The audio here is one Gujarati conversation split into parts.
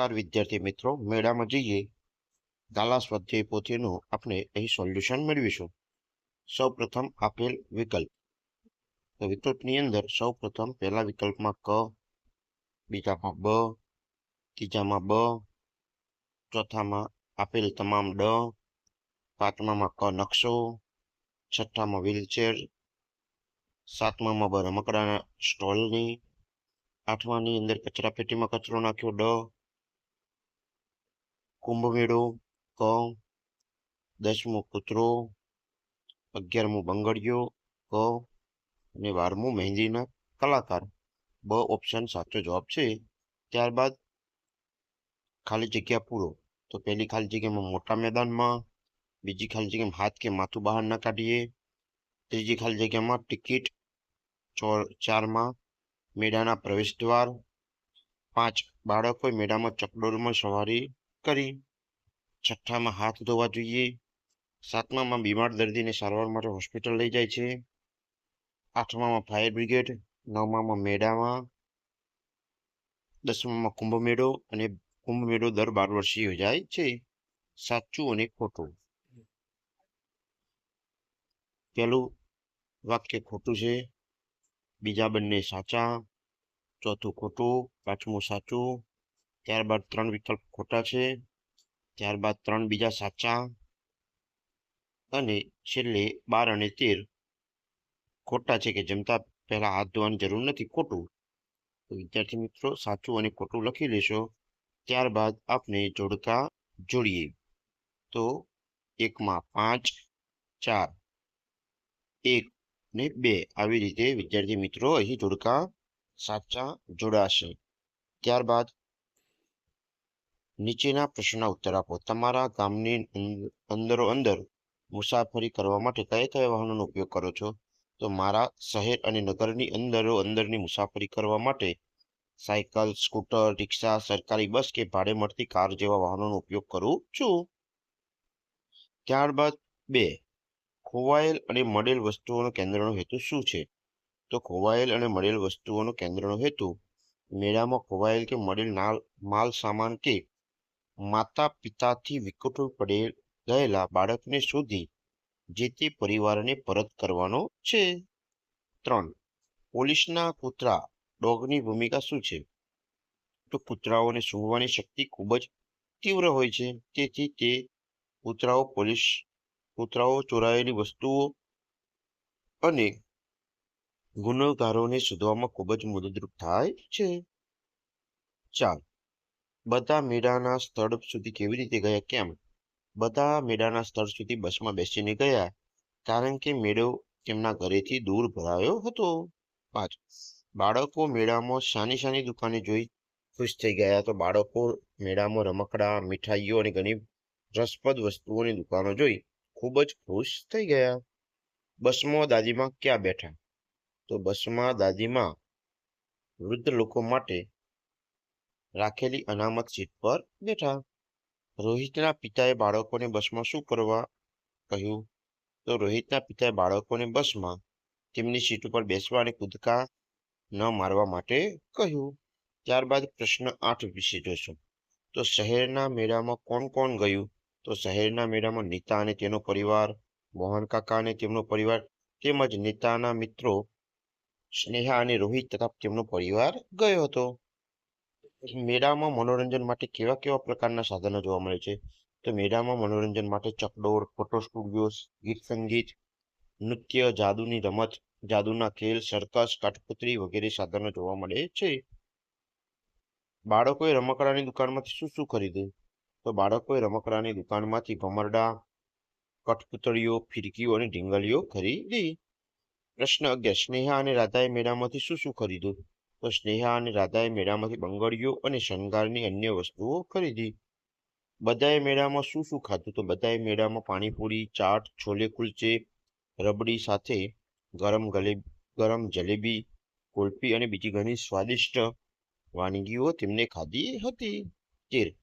નમસ્કાર વિદ્યાર્થી મિત્રો, મેળામાં જઈએ ગાલા સ્વાધ્યાય પોથીનું આપણે અહીં સોલ્યુશન મેળવીશું. સૌ પ્રથમ આપેલ વિકલ્પ. તો વિકલ્પની અંદર સૌ પ્રથમ પહેલા વિકલ્પમાં ક, બીજામાં બ, ત્રીજામાં બ, ચોથામાં આપેલ તમામ ડ, પાંચમામાં ક નકશો, છઠ્ઠામાં વ્હીલચેર, સાતમામાં બ રમકડાના સ્ટોલની, આઠમાની અંદર કચરા પેટીમાં કચરો નાખ્યો ડ, કુંભ મેળો ક, 10મું કૂતરો, 11મું બંગડીયો ક, અને 12મું મહેંદીના કલાકાર. બ ઓપ્શન સાચો જવાબ છે. ત્યારબાદ ખાલી જગ્યા પૂરો. તો પહેલી ખાલી જગ્યામાં મોટા મેદાનમાં, બીજી ખાલી જગ્યામાં હાથ કે માથું બહાર ના કાઢીએ, ત્રીજી ખાલી જગ્યામાં ટિકિટ, 4માં મેળાના પ્રવેશ દ્વાર, 5 બાળકોએ મેળામાં ચકડોળમાં સવારી કરી, છઠ્ઠામાં હાથ ધોવા જોઈએ, 7મામાં બીમાર દર્દીને સારવાર માટે હોસ્પિટલ લઈ જાય છે, 8મામાં ફાયર બ્રિગેડ, 9મામાં મેળામાં, 10મામાં કુંભ મેળો, અને કુંભ મેળો દર 12 વર્ષે યોજાય છે. સાચું અને ખોટું. પહેલું વાક્ય ખોટું છે, બીજા બંને સાચા, ચોથું ખોટું, પાંચમું સાચું. ત્યારબાદ 3 વિકલ્પ ખોટા છે, ત્યારબાદ 3 બીજા સાચા, અને છેલ્લે 12 અને 13 ખોટા છે કે જમતા પહેલા હાથ ધોવાની જરૂર નથી, ખોટું. તો વિદ્યાર્થી મિત્રો સાચું અને ખોટું લખી લેશો. ત્યારબાદ આપણે જોડકા જોડીએ. તો 1માં 5, 4, 1 ને 2 આવી રીતે વિદ્યાર્થી મિત્રો અહીં જોડકા સાચા જોડાશે. ત્યારબાદ નીચેના પ્રશ્નના ઉત્તર આપો. તમારા ગામની અંદરો અંદર મુસાફરી કરવા માટે કયા કયા વાહનોનો ઉપયોગ કરો છો? તો મારા શહેર અને નગરની અંદરો અંદરની મુસાફરી કરવા માટે સાયકલ, સ્કૂટર, રિક્ષા, સરકારી બસ કે ભાડે મળતી કાર જેવા વાહનોનો ઉપયોગ કરું છું. ત્યારબાદ 2, ખોવાયેલ અને મળેલ વસ્તુઓનો કેન્દ્રનો હેતુ શું છે? તો ખોવાયેલ અને મળેલ વસ્તુઓનો કેન્દ્રનો હેતુ મેળામાં ખોવાયેલ કે મળેલ માલ સામાન કે માતા પિતાથી વિખૂટું પડી ગયેલા બાળકને શોધી જે તે પરિવારને પરત કરવાનો છે. 3, પોલીસના કૂતરા ડોગની ભૂમિકા શું છે? તો કૂતરાઓને સૂંઘવાની શક્તિ ખૂબ જ તીવ્ર હોય છે, તેથી તે કૂતરાઓ ચોરાયેલી વસ્તુઓ અને ગુનેગારોને શોધવામાં ખૂબ જ મદદરૂપ થાય છે. 4, બધા મેળાના સ્થળ સુધી કેવી રીતે ગયા? કેમ? બધા મેળાના સ્થળ સુધી બસમાં બેસીને ગયા, કારણ કે મેળો તેમના ઘરેથી દૂર ભરાયો હતો. 5, બાળકો મેળામાં શાની દુકાને જોઈ ખુશ થઈ ગયા? તો બાળકો મેળામાં રમકડા, મીઠાઈઓ અને ઘણી રસપ્રદ વસ્તુઓની દુકાનો જોઈ ખૂબ જ ખુશ થઈ ગયા. બસમાં દાદીમાં ક્યાં બેઠા? તો બસમાં દાદીમાં વૃદ્ધ લોકો માટે રાખેલી અનામત સીટ પર બેઠા. રોહિતના પિતાએ બાળકોને બસમાં શું કરવા કહ્યું? તો રોહિતના પિતાએ બાળકોને બસમાં તેમની સીટ ઉપર બેસવા અને કૂદકા ન મારવા માટે કહ્યું. ત્યારબાદ પ્રશ્ન 8 વિશે જોશું. તો શહેરના મેળામાં કોણ કોણ ગયું? તો શહેરના મેળામાં નીતા અને તેનો પરિવાર, મોહન કાકા અને તેમનો પરિવાર, તેમજ નીતાના મિત્રો સ્નેહા અને રોહિત તથા તેમનો પરિવાર ગયો હતો. મેળામાં મનોરંજન માટે કેવા કેવા પ્રકારના સાધનો જોવા મળે છે? તો મેળામાં મનોરંજન માટે ચકડોળ, ફોટો સ્ટુડિયો, ગીત સંગીત, નૃત્ય, જાદુની રમત, જાદુના ખેલ, સર્કસ, કાઠપુતળી વગેરે સાધનો જોવા મળે છે. બાળકોએ રમકડાની દુકાનમાંથી શું ખરીદ્યું? તો બાળકોએ રમકડાની દુકાનમાંથી ભમરડા, કઠપુતળીઓ, ફિરકીઓ અને ઢીંગલીઓ ખરીદી. પ્રશ્ન 11, સ્નેહા અને રાધાએ મેળામાંથી શું ખરીદ્યું? તો સ્નેહા અને રાધાએ મેળામાંથી બંગડીઓ અને શણગારની અન્ય વસ્તુઓ ખરીદી. બધાએ મેળામાં શું ખાધું? તો બધાએ મેળામાં પાણીપુરી, ચાટ, છોલે કુલચે, રબડી સાથે ગરમ જલેબી, કુલ્ફી અને બીજી ઘણી સ્વાદિષ્ટ વાનગીઓ તેમને ખાધી હતી. 13,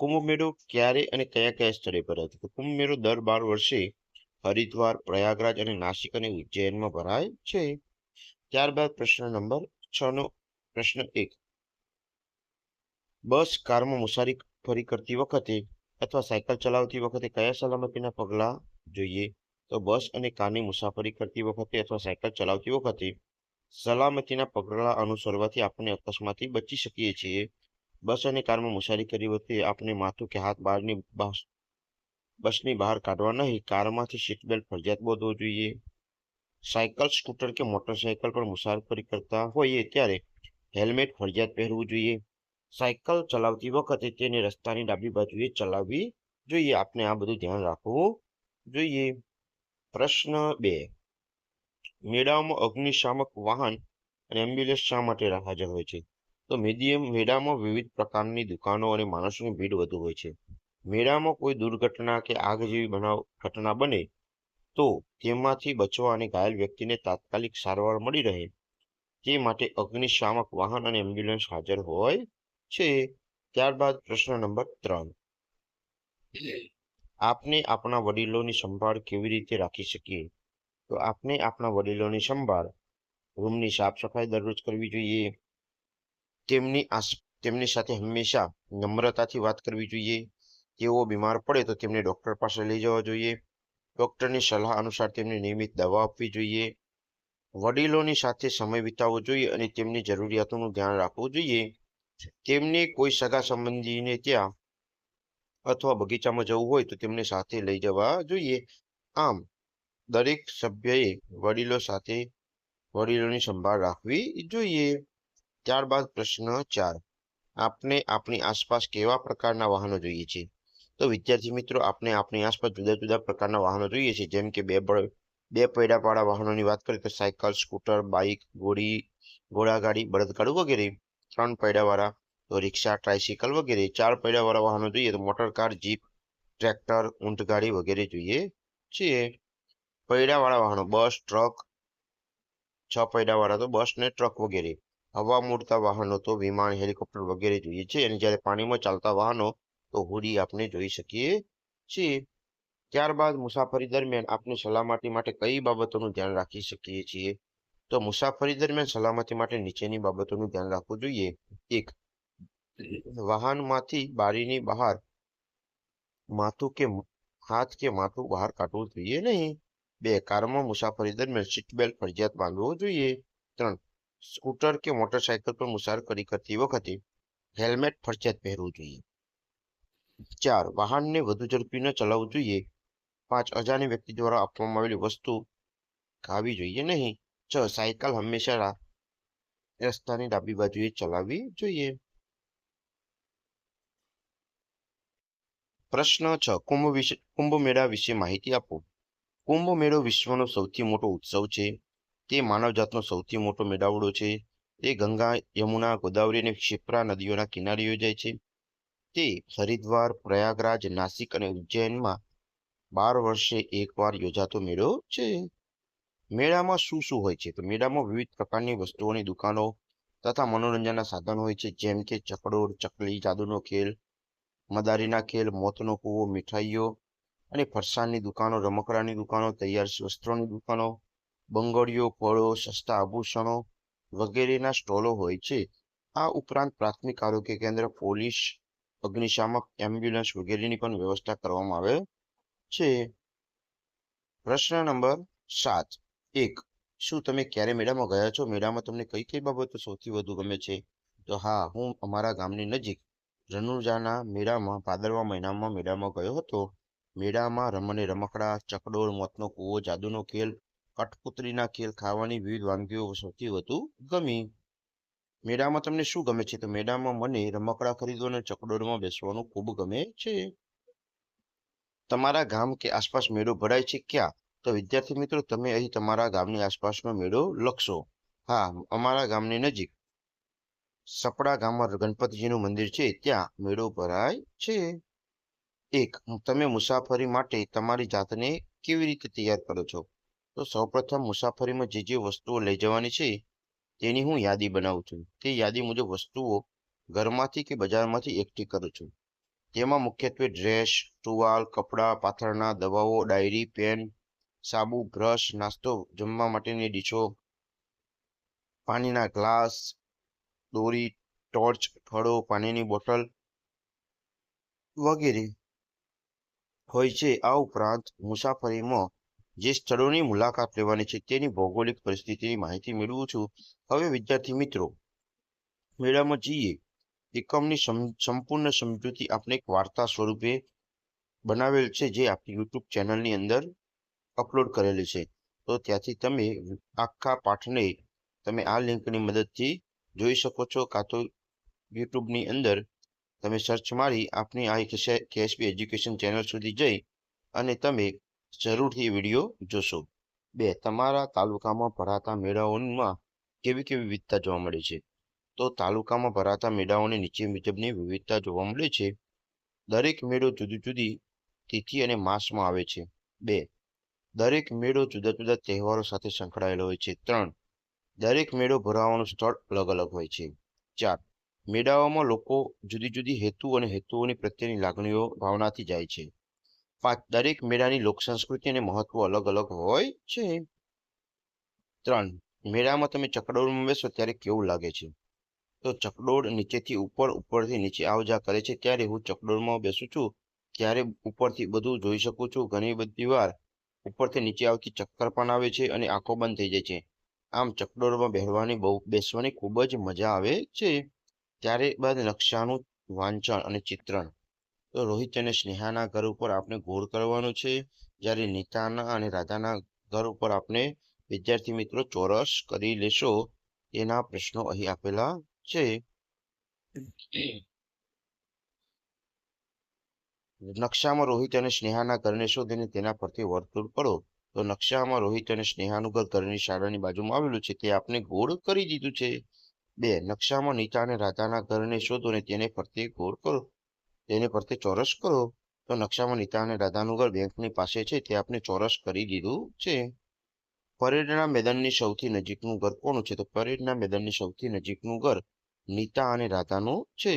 કુંભ મેળો ક્યારે અને કયા સ્થળે ભરાય છે? તો કુંભ મેળો દર 12 વર્ષે હરિદ્વાર, પ્રયાગરાજ અને નાસિક અને ઉજ્જૈનમાં ભરાય છે. ત્યારબાદ પ્રશ્ન નંબર 6 નો પ્રશ્ન 1, બસ કારમાં મુસાફરી કરતી વખતે અથવા સાયકલ ચલાવતી વખતે કયા સલામતીના પગલાં જોઈએ? તો બસ અને કારની મુસાફરી કરતી વખતે અથવા સાયકલ ચલાવતી વખતે સલામતીના પગલાં અનુસરવાથી આપણે અકસ્માતથી બચી શકીએ છીએ. બસ અને કારમાં મુસાફરી કરી વખતે આપણે માથું કે હાથ બસની બહાર કાઢવા નહીં. કારમાંથી સીટ બેલ્ટ ફરજિયાત બાંધવો જોઈએ. સાયકલ, સ્કૂટર કે મોટરસાયકલ પર મુસાફરી કરતા હોઈએ ત્યારે હેલ્મેટ ફરજિયાત પહેરવું જોઈએ. સાયકલ ચલાવતી વખતે તેને રસ્તાની ડાબી બાજુએ ચલાવવી જોઈએ. આપણે આ બધું ધ્યાન રાખવું જોઈએ. પ્રશ્ન 2. મેળાઓમાં અગ્નિશામક વાહન અને એમ્બ્યુલન્સ શા માટે હાજર હોય છે? તો મેળામાં વિવિધ પ્રકારની દુકાનો અને માણસોની ભીડ વધુ હોય છે. મેળામાં કોઈ દુર્ઘટના કે આગ જેવી ઘટના બને તો તેમાંથી બચવા અને ઘાયલ વ્યક્તિને તાત્કાલિક સારવાર મળી રહે તે માટે અગ્નિશામક વાહન અને એમ્બ્યુલન્સ હાજર હોય છે. ત્યારબાદ પ્રશ્ન નંબર 3. આપણે આપણા વડીલોની સંભાળ કેવી રીતે રાખી શકીએ? તો આપણે આપણા વડીલોની સંભાળ રૂમની સાફ સફાઈ દરરોજ કરવી જોઈએ. તેમની સાથે હંમેશા નમ્રતાથી વાત કરવી જોઈએ. તેઓ બીમાર પડે તો તેમને ડોક્ટર પાસે લઈ જવા જોઈએ. ડોક્ટરની સલાહ અનુસાર તેમને નિયમિત દવા આપવી જોઈએ. વડીલોની સાથે સમય વિતાવવો જોઈએ અને તેમની જરૂરિયાતોનું ધ્યાન રાખવું જોઈએ. તેમને કોઈ સગા સંબંધીને ત્યાં અથવા બગીચામાં જવું હોય તો તેમને સાથે લઈ જવા જોઈએ. આમ દરેક સભ્યએ વડીલોની સંભાળ રાખવી જોઈએ. ત્યારબાદ પ્રશ્ન 4. આપણે આપણી આસપાસ કેવા પ્રકારના વાહનો જોઈએ છીએ? તો વિદ્યાર્થી મિત્રો, આપણે આપણી આસપાસ જુદા જુદા પ્રકારના વાહનો જોઈએ છીએ. જેમ કે બે પૈડાવાળા વાહનોની વાત કરીએ તો સાયકલ, સ્કૂટર, બાઇક, ઘોડાગાડી, બળદગાડું વગેરે. 3 પૈડાવાળા તો રિક્ષા, ટ્રાયસિકલ વગેરે. 4 પૈડાવાળા વાહનો જોઈએ તો મોટરકાર, જીપ, ટ્રેક્ટર, ઊંટગાડી વગેરે જોઈએ છીએ. પૈડાવાળા વાહનો બસ, ટ્રક. 6 પૈડાવાળા તો બસ ને ટ્રક વગેરે. હવામાં ઉડતા વાહનો તો વિમાન, હેલિકોપ્ટર વગેરે જોઈએ છે. અને જ્યારે પાણીમાં ચાલતા વાહનો તો હોડી આપણે જોઈ શકીએ છીએ. ત્યારબાદ મુસાફરી દરમિયાન આપણે સલામતી માટે કઈ બાબતોનું ધ્યાન રાખી શકીએ છીએ? તો મુસાફરી દરમિયાન સલામતી માટે નીચેની બાબતોનું ધ્યાન રાખવું જોઈએ. 1. વાહનમાંથી બારીની બહાર હાથ કે માથું બહાર કાઢવું જોઈએ નહીં. 2. કારમાં મુસાફરી દરમિયાન સીટ બેલ્ટ ફરજિયાત બાંધવો જોઈએ. 3. સ્કૂટર કે મોટરસાયકલ પર મુસાફરી કરતી વખતે હેલ્મેટ ફરજિયાત પહેરવું જોઈએ. 4. વાહનને વધુ ઝડપી ન ચલાવવું જોઈએ. 5. અજાણી વ્યક્તિ દ્વારા આપવામાં આવેલી વસ્તુ ખાવી જોઈએ નહીં. 6. સાયકલ હંમેશા રસ્તાની ડાબી બાજુએ ચલાવવી જોઈએ. પ્રશ્ન 6. કુંભ મેળા વિશે માહિતી આપો. કુંભ મેળો વિશ્વનો સૌથી મોટો ઉત્સવ છે. તે માનવજાતનો સૌથી મોટો મેળાવડો છે. તે ગંગા, યમુના, ગોદાવરી અને ક્ષિપ્રા નદીઓના કિનારે યોજાય છે. તે હરિદ્વાર, પ્રયાગરાજ, નાસિક અને ઉજ્જૈનમાં 12 વર્ષે એકવાર યોજાતો મેળો છે. મેળામાં શું શું હોય છે? તો મેળામાં વિવિધ પ્રકારની વસ્તુઓની દુકાનો તથા મનોરંજનના સાધનો હોય છે. જેમ કે ચકડોળ, ચકલી, જાદુનો ખેલ, મદારીના ખેલ, મોતનો કૂવો, મીઠાઈઓ અને ફરસાણની દુકાનો, રમકડાની દુકાનો, તૈયાર વસ્ત્રોની દુકાનો, બંગડીઓ, ફળો, સસ્તા આભૂષણો વગેરેના સ્ટોલો હોય છે. આ ઉપરાંત પ્રાથમિક આરોગ્ય કેન્દ્ર, પોલીસ, અગ્નિશામક, એમ્બ્યુલન્સ વગેરેની પણ વ્યવસ્થા કરવામાં આવે છે. પ્રશ્ન નંબર 7. 1. શું તમે ક્યારે મેળામાં ગયા છો? મેળામાં તમને કઈ કઈ બાબતો સૌથી વધુ ગમે છે? તો હા, હું અમારા ગામની નજીક રણુજાના મેળામાં ભાદરવા મહિનામાં મેળામાં ગયો હતો. મેળામાં રમકડા, ચકડોળ, મોતનો કૂવો, જાદુનો ખેલ, કઠપુતળીના ખેલ, ખાવાની વિવિધ વાનગીઓ સૌથી વધુ ગમી. મેળામાં તમને શું ગમે છે? તો મેળામાં મને રમકડા ખરીદવાનું અને ચકડોળમાં બેસવાનું ખૂબ ગમે છે. તમારા ગામ કે આસપાસ મેળો ભરાય છે ક્યાં? તો વિદ્યાર્થી મિત્રો, તમે અહીં તમારા ગામની આસપાસનો મેળો લખશો. હા, અમારા ગામની નજીક સપડા ગામમાં ગણપતિજીનું મંદિર છે, ત્યાં મેળો ભરાય છે. 1. તમે મુસાફરી માટે તમારી જાતને કેવી રીતે તૈયાર કરો છો? તો સૌપ્રથમ મુસાફરીમાં જે વસ્તુઓ લઈ જવાની છે તેની હું યાદી બનાવું છું. તે યાદી મુજબ વસ્તુઓ ઘરમાંથી કે બજારમાંથી એકઠી કરું છું. તેમાં મુખ્યત્વે ડ્રેસ, ટુવાલ, કપડાં, પાથરણા, દવાઓ, ડાયરી, પેન, સાબુ, બ્રશ, નાસ્તો, જમવા માટેની ડીશો, પાણીના ગ્લાસ, દોરી, ટોર્ચ, ફળો, પાણીની બોટલ વગેરે હોય છે. આ ઉપરાંત મુસાફરીમાં જે સ્થળોની મુલાકાત લેવાની છે તેની ભૌગોલિક પરિસ્થિતિની માહિતી મેળવું છું. હવે વિદ્યાર્થી મિત્રો, મેળામાં જઈએ એકમની સંપૂર્ણ સમજૂતી આપણે એક વાર્તા સ્વરૂપે બનાવેલ છે, જે આપણી યુટ્યુબ ચેનલની અંદર અપલોડ કરેલી છે. તો ત્યાંથી તમે આખા પાઠને તમે આ લિંકની મદદથી જોઈ શકો છો, કાં તો યુટ્યુબની અંદર તમે સર્ચ મારી આપની આ કેએસપી એજ્યુકેશન ચેનલ સુધી જઈ અને તમે જરૂરથી વિડીયો જોશો. 2. તમારા તાલુકામાં ભરાતા મેળાઓમાં કેવી કેવી વિવિધતા જોવા મળે છે? તો તાલુકામાં ભરાતા મેળાઓની નીચે મુજબની વિવિધતા જોવા મળે છે. દરેક મેળો જુદી જુદી તિથિ અને માસમાં આવે છે. 2. દરેક મેળો જુદા જુદા તહેવારો સાથે સંકળાયેલો હોય છે. 3. દરેક મેળો ભરાવાનું સ્થળ અલગ અલગ હોય છે. 4. મેળાઓમાં લોકો જુદી જુદી હેતુ અને હેતુઓની પ્રત્યેની લાગણીઓ ભાવનાથી જાય છે. 5. દરેક મેળાની લોકસંસ્કૃતિ અને મહત્વ અલગ અલગ હોય છે. 3. મેળામાં તમે ચકડોળમાં બેસો ત્યારે કેવું લાગે છે? તો ચકડોળ નીચેથી ઉપર, ઉપરથી નીચે આવ જા કરે છે. ત્યારે હું ચકડોળમાં બેસું છું ત્યારે ઉપરથી બધું જોઈ શકું છું. ઘણી બધી વાર ઉપરથી નીચે આવતી ચક્કર પણ આવે છે અને આંખો બંધ થઈ જાય છે. આમ ચકડોળમાં બેસવાની ખૂબ જ મજા આવે છે. ત્યારે બાદ નકશાનું વાંચન અને ચિત્રણ. તો રોહિત અને સ્નેહાના ઘર ઉપર આપણે ગોળ કરવાનું છે, જ્યારે નીતાના અને રાધાના ઘર ઉપર આપણે વિદ્યાર્થી મિત્રો ચોરસ કરી લેશો. તેના પ્રશ્નો અહીં આપેલા છે. નકશામાં રોહિત અને સ્નેહાના ઘરને શોધીને તેના પરથી વર્તુળ કરો. તો નકશામાં રોહિત અને સ્નેહાનું ઘર ઘરની શાળાની બાજુમાં આવેલું છે, તે આપણે ગોળ કરી દીધું છે. 2. નકશામાં નીતા અને રાધાના ઘરને શોધો અને તેને ફરતે ગોળ કરો, તેને ફરતે ચોરસ કરો. તો નકશામાં નીતા અને રાધાનું ઘર બેંકની પાસે છે, તે આપણે ચોરસ કરી દીધું છે. પરેડના મેદાનની સૌથી નજીકનું ઘર કોનું છે? તો પરેડના મેદાનની સૌથી નજીકનું ઘર નીતા અને રાધાનું છે.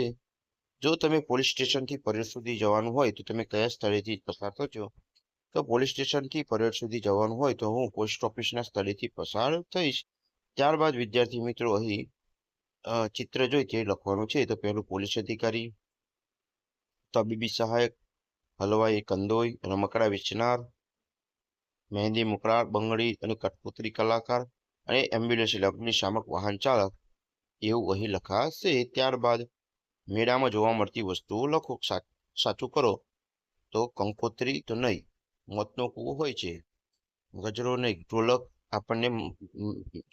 જો તમે પોલીસ સ્ટેશનથી પરેડ સુધી જવાનું હોય તો તમે કયા સ્થળેથી પસાર થશો? તો પોલીસ સ્ટેશનથી પરેડ સુધી જવાનું હોય તો હું પોસ્ટ ઓફિસના સ્થળેથી પસાર થઈશ. ત્યારબાદ વિદ્યાર્થી મિત્રો અહીં ચિત્ર જોઈ તે લખવાનું છે. તો પહેલું પોલીસ અધિકારી, તબીબી સહાયક, હલવાઈ કંદોઈ, રમકડા વેચનાર, મહેંદી મુકરાર, બંગડી અને કઠપુતળી કલાકાર અને એમ્બ્યુલન્સ એટલે અગ્નિશામક વાહન ચાલક એવું અહીં લખાશે. ત્યારબાદ મેળામાં જોવા મળતી વસ્તુઓ લખો. સાચું કરો. તો કંકોત્રી તો નહીં, મોતનો કૂવો હોય છે. ગજરો નહીં, ઢોલક આપણને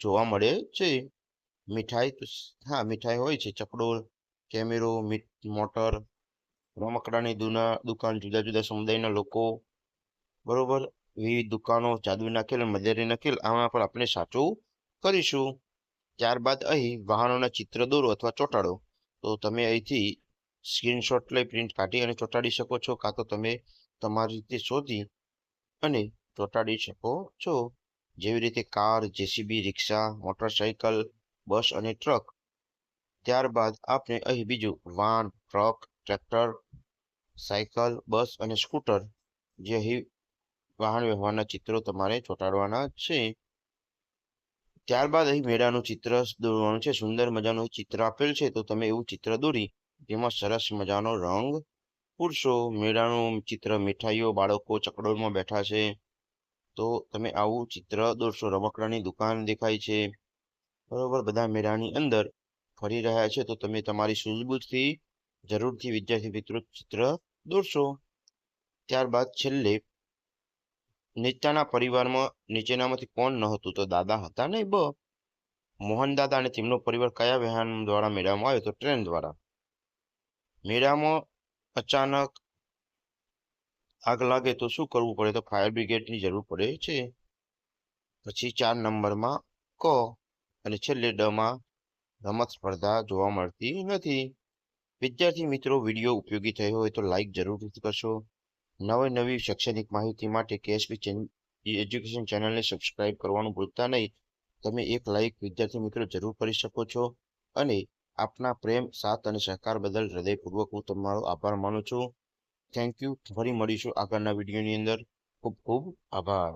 જોવા મળે છે. મીઠાઈ તો હા મીઠાઈ હોય છે. ચકડોળ, કેમેરો, મોટર, રમકડાની દુકાન, જુદા જુદા સમુદાયના લોકો, બરોબર, વિવિધ દુકાનો, જાદુના ખેલ, મલેરિયાના ખેલ, આમાં પણ આપણે સાચું કરીશું. ત્યારબાદ અહીં વાહનોના ચિત્ર દોરો અથવા ચોંટાડો. તો તમે અહીંથી સ્ક્રીનશોટ લઈ પ્રિન્ટ કાઢી અને ચોંટાડી શકો છો, કાં તો તમે તમારી રીતે શોધી અને ચોંટાડી શકો છો. જેવી રીતે કાર, જેસીબી, રિક્ષા, મોટરસાયકલ, બસ અને ટ્રક. ત્યારબાદ આપણે અહીં બીજું વાન, ટ્રક, ટ્રેક્ટર, સાયકલ, બસ અને સ્કૂટર, જે અહીં વાહન વ્યવહારના ચિત્રો તમારે ચોંટાડવાના છે. ત્યારબાદ અહીં મેળાનું ચિત્ર દોરવાનું છે. સુંદર મજાનું ચિત્ર આપેલ છે, તો તમે એવું ચિત્ર દોરી તેમાં સરસ મજાનો રંગ પૂરશો. મેળાનું ચિત્ર મીઠાઈઓ, બાળકો ચકડોળમાં બેઠા છે, તો તમે આવું ચિત્ર દોરશો. રમકડાની દુકાન દેખાય છે, બરોબર, બધા મેળાની અંદર ફરી રહ્યા છે, તો તમે તમારી સૂઝબૂછથી જરૂરથી વિદ્યાર્થી મિત્રો ચિત્ર દોરશો. ત્યારબાદ છેલ્લે નીતાના પરિવારમાં નીચેનામાંથી કોણ ન હતું? તો દાદા હતા નહીં. બ. મોહન દાદા અને તેમનો પરિવાર કયા વાહન દ્વારા મેળામાં આવ્યો? તો ટ્રેન દ્વારા. મેળામાં અચાનક આગ લાગે તો શું કરવું પડે? તો ફાયર બ્રિગેડની જરૂર પડે છે. પછી 4 નંબરમાં ક અને છેલ્લે ડમાં રમત સ્પર્ધા જોવા મળતી નથી. વિદ્યાર્થી મિત્રો, વિડીયો ઉપયોગી થયો હોય તો લાઈક જરૂરથી કરશો. નવી શૈક્ષણિક માહિતી માટે કેએસપી એજ્યુકેશન ચેનલને સબસ્ક્રાઇબ કરવાનું ભૂલતા નહીં. તમે એક લાઈક વિદ્યાર્થી મિત્રો જરૂર કરી શકો છો અને આપના પ્રેમ, સાથ અને સહકાર બદલ હૃદયપૂર્વક હું તમારો આભાર માનું છું. Thank you. ફરી મળીશું આગળના વિડીયોની અંદર. ખૂબ ખૂબ આભાર.